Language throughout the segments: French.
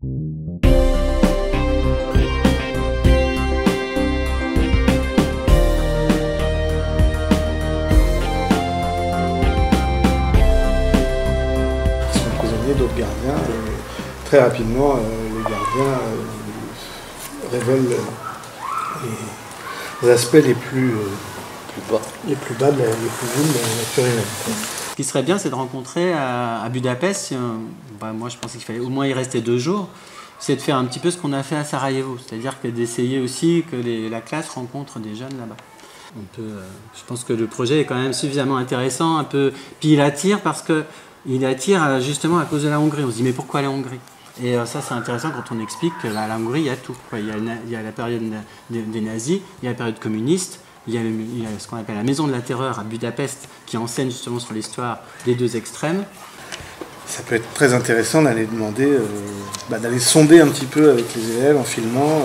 Ils sont prisonniers d'autres gardiens. Très rapidement, les gardiens révèlent les aspects les plus bas, les plus vils de la nature humaine. Ce qui serait bien, c'est de rencontrer à Budapest, moi je pensais qu'il fallait au moins y rester 2 jours, c'est de faire un petit peu ce qu'on a fait à Sarajevo, c'est-à-dire que d'essayer aussi que la classe rencontre des jeunes là-bas. Je pense que le projet est quand même suffisamment intéressant, puis il attire parce qu'il attire justement à cause de la Hongrie. On se dit mais pourquoi la Hongrie? Et ça c'est intéressant quand on explique que la Hongrie il y a tout. Il y a la période des nazis, il y a la période communiste, il y a ce qu'on appelle la maison de la terreur à Budapest qui enseigne justement sur l'histoire des 2 extrêmes. Ça peut être très intéressant d'aller demander, d'aller sonder un petit peu avec les élèves en filmant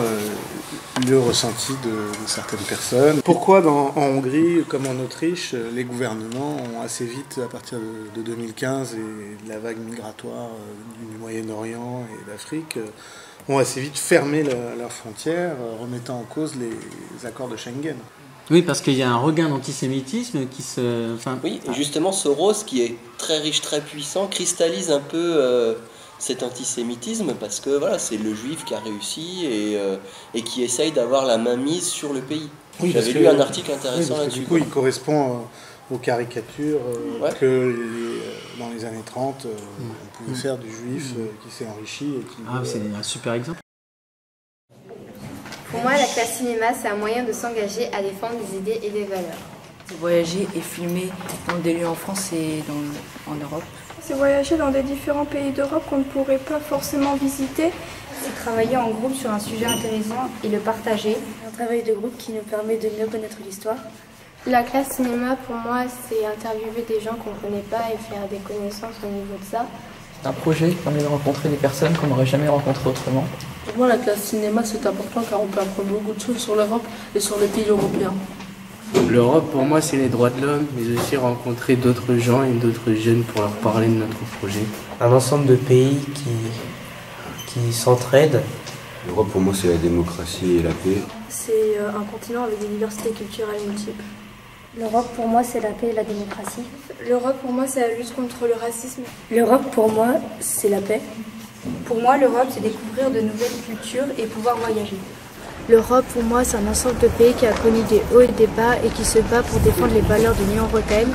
le ressenti de certaines personnes. Pourquoi en Hongrie, comme en Autriche, les gouvernements ont assez vite, à partir de 2015 et de la vague migratoire du Moyen-Orient et d'Afrique, ont assez vite fermé leurs frontières, remettant en cause les accords de Schengen. Oui, parce qu'il y a un regain d'antisémitisme qui se... Oui, et justement Soros, qui est très riche, très puissant, cristallise un peu cet antisémitisme, parce que voilà, c'est le juif qui a réussi et qui essaye d'avoir la main mise sur le pays. Oui, j'avais lu un article intéressant là-dessus. Du coup, il correspond aux caricatures que dans les années 30, on pouvait faire du juif qui s'est enrichi. C'est un super exemple. Pour moi, la classe cinéma, c'est un moyen de s'engager à défendre des idées et des valeurs. C'est voyager et filmer dans des lieux en France et en Europe. C'est voyager dans des différents pays d'Europe qu'on ne pourrait pas forcément visiter. C'est travailler en groupe sur un sujet intéressant et le partager. Un travail de groupe qui nous permet de mieux connaître l'histoire. La classe cinéma, pour moi, c'est interviewer des gens qu'on ne connaît pas et faire des connaissances au niveau de ça. C'est un projet qui permet de rencontrer des personnes qu'on n'aurait jamais rencontrées autrement. Pour moi, la classe cinéma, c'est important car on peut apprendre beaucoup de choses sur l'Europe et sur les pays européens. L'Europe, pour moi, c'est les droits de l'homme, mais aussi rencontrer d'autres gens et d'autres jeunes pour leur parler de notre projet. Un ensemble de pays qui s'entraident. L'Europe, pour moi, c'est la démocratie et la paix. C'est un continent avec des diversités culturelles multiples. L'Europe, pour moi, c'est la paix et la démocratie. L'Europe, pour moi, c'est la lutte contre le racisme. L'Europe, pour moi, c'est la paix. Pour moi, l'Europe, c'est découvrir de nouvelles cultures et pouvoir voyager. L'Europe, pour moi, c'est un ensemble de pays qui a connu des hauts et des bas et qui se bat pour défendre les valeurs de l'Union européenne.